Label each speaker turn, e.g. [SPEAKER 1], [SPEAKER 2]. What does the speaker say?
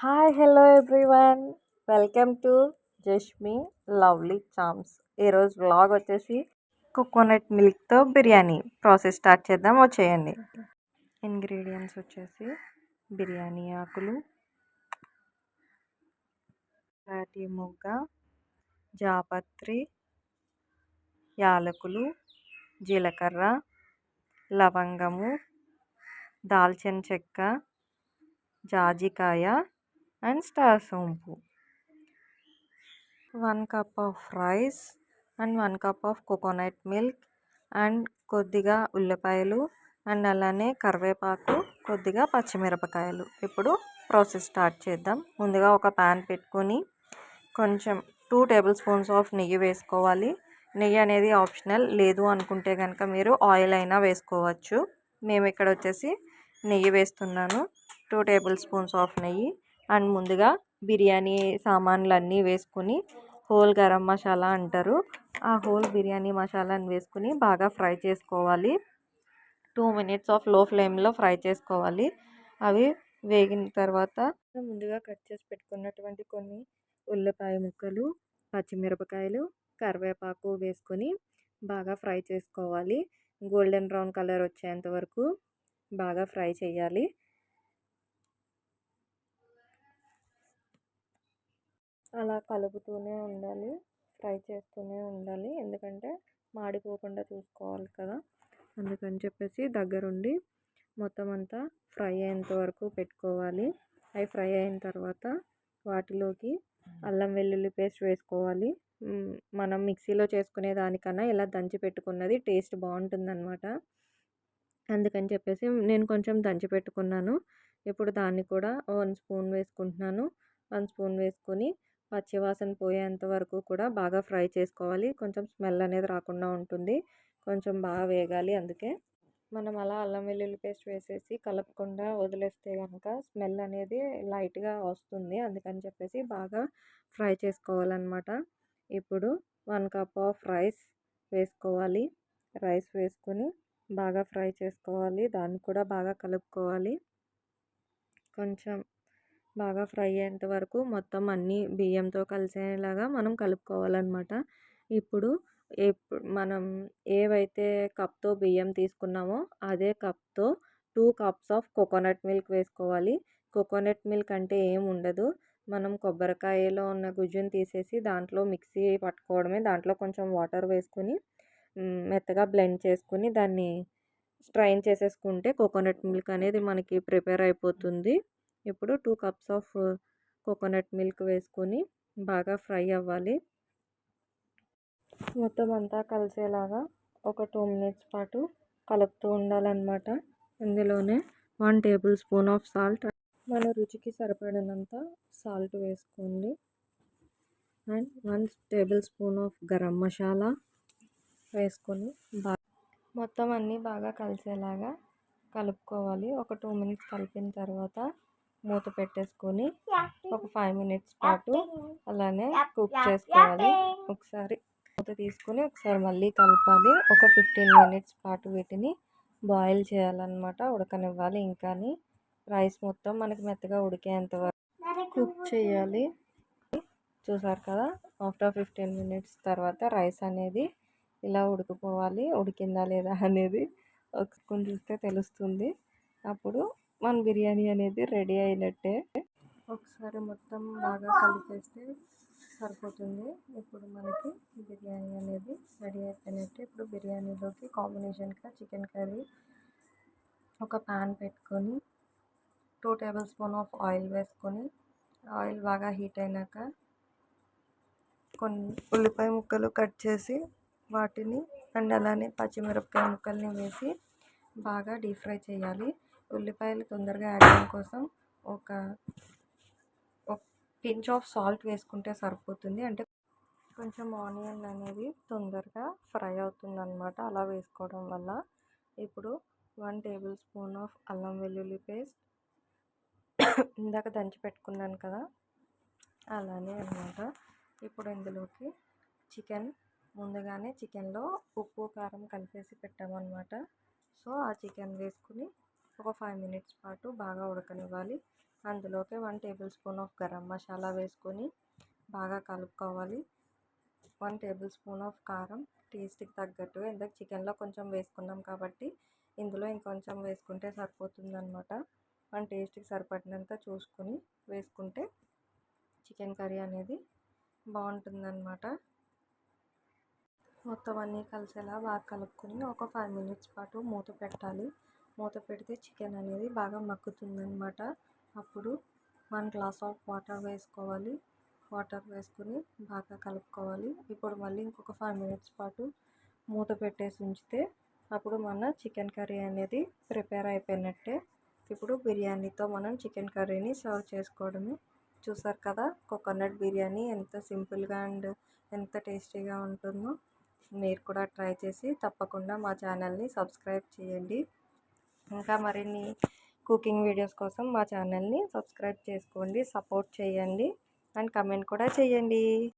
[SPEAKER 1] Hi hello everyone, welcome to Jashmi lovely charms. ఈరోజు vlog వచ్చేసి coconut మిల్క్తో బిర్యానీ ప్రాసెస్ స్టార్ట్ చేద్దాం, వచ్చేయండి. ఇంగ్రీడియంట్స్ వచ్చేసి బిర్యానీ ఆకులు, రాటి మొగ్గ, జాపత్రి, యాలకులు, జీలకర్ర, లవంగము, దాల్చిన చెక్క, జాజికాయ అండ్ స్టార్ సోంపు, 1 cup of rice and 1 cup of coconut milk and కొద్దిగా ఉల్లిపాయలు అండ్ అలానే కరివేపాకు, కొద్దిగా పచ్చిమిరపకాయలు. ఇప్పుడు ప్రాసెస్ స్టార్ట్ చేద్దాం. ముందుగా ఒక ప్యాన్ పెట్టుకొని కొంచెం 2 టేబుల్ స్పూన్స్ ఆఫ్ నెయ్యి వేసుకోవాలి. నెయ్యి అనేది ఆప్షనల్, లేదు అనుకుంటే కనుక మీరు ఆయిల్ అయినా వేసుకోవచ్చు. మేము ఇక్కడ వచ్చేసి నెయ్యి వేస్తున్నాను, 2 టేబుల్ స్పూన్స్ ఆఫ్ నెయ్యి. అండ్ ముందుగా బిర్యానీ సామాన్లు అన్నీ వేసుకుని హోల్ గరం మసాలా అంటారు, ఆ హోల్ బిర్యానీ మసాలాని వేసుకుని బాగా ఫ్రై చేసుకోవాలి. 2 minutes ఆఫ్ లో ఫ్లేమ్లో ఫ్రై చేసుకోవాలి. అవి వేగిన తర్వాత ముందుగా కట్ చేసి పెట్టుకున్నటువంటి కొన్ని ఉల్లిపాయ ముక్కలు, పచ్చిమిరపకాయలు, కరివేపాకు వేసుకొని బాగా ఫ్రై చేసుకోవాలి. గోల్డెన్ బ్రౌన్ కలర్ వచ్చేంత వరకు బాగా ఫ్రై చేయాలి. అలా కలుపుతూనే ఉండాలి, ఫ్రై చేస్తూనే ఉండాలి, ఎందుకంటే మాడిపోకుండా చూసుకోవాలి కదా. అందుకని చెప్పేసి దగ్గరుండి మొత్తం అంతా ఫ్రై అయ్యేంత వరకు పెట్టుకోవాలి. అవి ఫ్రై అయిన తర్వాత వాటిలోకి అల్లం వెల్లుల్లి పేస్ట్ వేసుకోవాలి. మనం మిక్సీలో చేసుకునే దానికన్నా ఇలా దంచి పెట్టుకున్నది టేస్ట్ బాగుంటుందన్నమాట. అందుకని చెప్పేసి నేను కొంచెం దంచి పెట్టుకున్నాను. ఇప్పుడు దాన్ని కూడా 1 స్పూన్ వేసుకుంటున్నాను. 1 స్పూన్ వేసుకొని పచ్చివాసన పోయేంత వరకు కూడా బాగా ఫ్రై చేసుకోవాలి. కొంచెం స్మెల్ అనేది రాకుండా ఉంటుంది, కొంచెం బాగా వేగాలి. అందుకే మనం అలా అల్లం వెల్లుల్లి పేస్ట్ వేసేసి కలపకుండా వదిలేస్తే కనుక స్మెల్ అనేది లైట్గా వస్తుంది. అందుకని చెప్పేసి బాగా ఫ్రై చేసుకోవాలన్నమాట. ఇప్పుడు 1 cup ఆఫ్ రైస్ వేసుకోవాలి. రైస్ వేసుకొని బాగా ఫ్రై చేసుకోవాలి, దాన్ని కూడా బాగా కలుపుకోవాలి. కొంచెం బాగా ఫ్రై అయ్యేంత వరకు మొత్తం అన్నీ బియ్యంతో కలిసేలాగా మనం కలుపుకోవాలన్నమాట. ఇప్పుడు మనం ఏవైతే కప్తో బియ్యం తీసుకున్నామో అదే కప్తో 2 cups ఆఫ్ కోకోనట్ మిల్క్ వేసుకోవాలి. కోకోనట్ మిల్క్ అంటే ఏం ఉండదు, మనం కొబ్బరికాయలో ఉన్న గుజ్జును తీసేసి దాంట్లో మిక్సీ పట్టుకోవడమే. దాంట్లో కొంచెం వాటర్ వేసుకొని మెత్తగా బ్లెండ్ చేసుకుని దాన్ని స్ట్రైన్ చేసేసుకుంటే కోకోనట్ మిల్క్ అనేది మనకి ప్రిపేర్ అయిపోతుంది. ఇప్పుడు 2 cups ఆఫ్ కోకోనట్ మిల్క్ వేసుకొని బాగా ఫ్రై అవ్వాలి. మొత్తం అంతా కలిసేలాగా ఒక 2 minutes పాటు కలుపుతూ ఉండాలన్నమాట. ఇందులోనే 1 టేబుల్ స్పూన్ ఆఫ్ సాల్ట్, మన రుచికి సరిపడినంత సాల్ట్ వేసుకోండి. And 1 table spoon of garam masala వేసుకొని మొత్తం అన్నీ బాగా కలిసేలాగా కలుపుకోవాలి. ఒక 2 minutes కలిపిన తర్వాత మూత పెట్టేసుకొని ఒక 5 minutes పాటు అలానే కుక్ చేసుకోవాలి. ఒకసారి మూత తీసుకొని ఒకసారి మళ్ళీ కలపాలి. ఒక 15 minutes పాటు వీటిని బాయిల్ చేయాలన్నమాట, ఉడకనివ్వాలి. ఇంకాని రైస్ మొత్తం మనకి మెత్తగా ఉడికేంత వరకు కుక్ చేయాలి. చూసారు కదా, ఆఫ్టర్ 15 minutes తర్వాత రైస్ అనేది ఇలా ఉడికిపోవాలి. ఉడికిందా లేదా అనేది ఒకసారి చూస్తే తెలుస్తుంది. అప్పుడు మన బిర్యానీ అనేది రెడీ అయినట్టే. ఒకసారి మొత్తం బాగా కలిపేస్తే సరిపోతుంది. ఇప్పుడు మనకి బిర్యానీ అనేది రెడీ అయిపోయినట్టే. ఇప్పుడు బిర్యానీలోకి కాంబినేషన్గా చికెన్ కర్రీ ఒక ప్యాన్ పెట్టుకొని 2 టేబుల్ స్పూన్ ఆఫ్ ఆయిల్ వేసుకొని ఆయిల్ బాగా హీట్ అయినాక కొన్ని ఉల్లిపాయ ముక్కలు కట్ చేసి వాటిని అండ్ అలానే పచ్చిమిరపకాయ ముక్కల్ని వేసి బాగా డీప్ ఫ్రై చేయాలి. ఉల్లిపాయలు తొందరగా యాడ్ అవ్వడం కోసం ఒక పించ్ ఆఫ్ సాల్ట్ వేసుకుంటే సరిపోతుంది. అంటే కొంచెం ఆనియన్ అనేది తొందరగా ఫ్రై అవుతుంది అన్నమాట, అలా వేసుకోవడం వల్ల. ఇప్పుడు 1 టేబుల్ స్పూన్ ఆఫ్ అల్లం వెల్లుల్లి పేస్ట్, ఇందాక దంచి పెట్టుకున్నాను కదా అలానే అన్నమాట. ఇప్పుడు ఇందులోకి ముందుగానే చికెన్లో ఉప్పు కారం కలిపేసి పెట్టామన్నమాట. సో ఆ చికెన్ వేసుకుని ఒక 5 minutes పాటు బాగా ఉడకనివ్వాలి. అందులోకి 1 table spoon of garam masala వేసుకొని బాగా కలుపుకోవాలి. 1 టేబుల్ స్పూన్ ఆఫ్ కారం టేస్ట్కి తగ్గట్టు, ఎందుకంటే చికెన్లో కొంచెం వేసుకున్నాం కాబట్టి ఇందులో ఇంకొంచెం వేసుకుంటే సరిపోతుందన్నమాట. మన టేస్ట్కి సరిపడినంత చూసుకొని వేసుకుంటే చికెన్ కర్రీ అనేది బాగుంటుందన్నమాట. మొత్తం అన్నీ కలిసేలా బాగా కలుపుకొని ఒక 5 మినిట్స్ పాటు మూత పెట్టాలి. మూత పెడితే చికెన్ అనేది బాగా మగ్గుతుందన్నమాట. అప్పుడు 1 గ్లాస్ ఆఫ్ వాటర్ వేసుకోవాలి. వాటర్ వేసుకొని బాగా కలుపుకోవాలి. ఇప్పుడు మళ్ళీ ఇంకొక 5 మినిట్స్ పాటు మూత పెట్టేసి ఉంచితే అప్పుడు మన చికెన్ కర్రీ అనేది ప్రిపేర్ అయిపోయినట్టే. ఇప్పుడు బిర్యానీతో మనం చికెన్ కర్రీని సర్వ్ చేసుకోవడమే. చూసారు కదా, కోకోనట్ బిర్యానీ ఎంత సింపుల్గా అండ్ ఎంత టేస్టీగా ఉంటుందో. మీరు కూడా ట్రై చేసి తప్పకుండా మా ఛానల్ని సబ్స్క్రైబ్ చేయండి. ఇంకా మరిన్ని కుకింగ్ వీడియోస్ కోసం మా ఛానల్ని సబ్స్క్రైబ్ చేసుకోండి, సపోర్ట్ చేయండి అండ్ కమెంట్ కూడా చేయండి.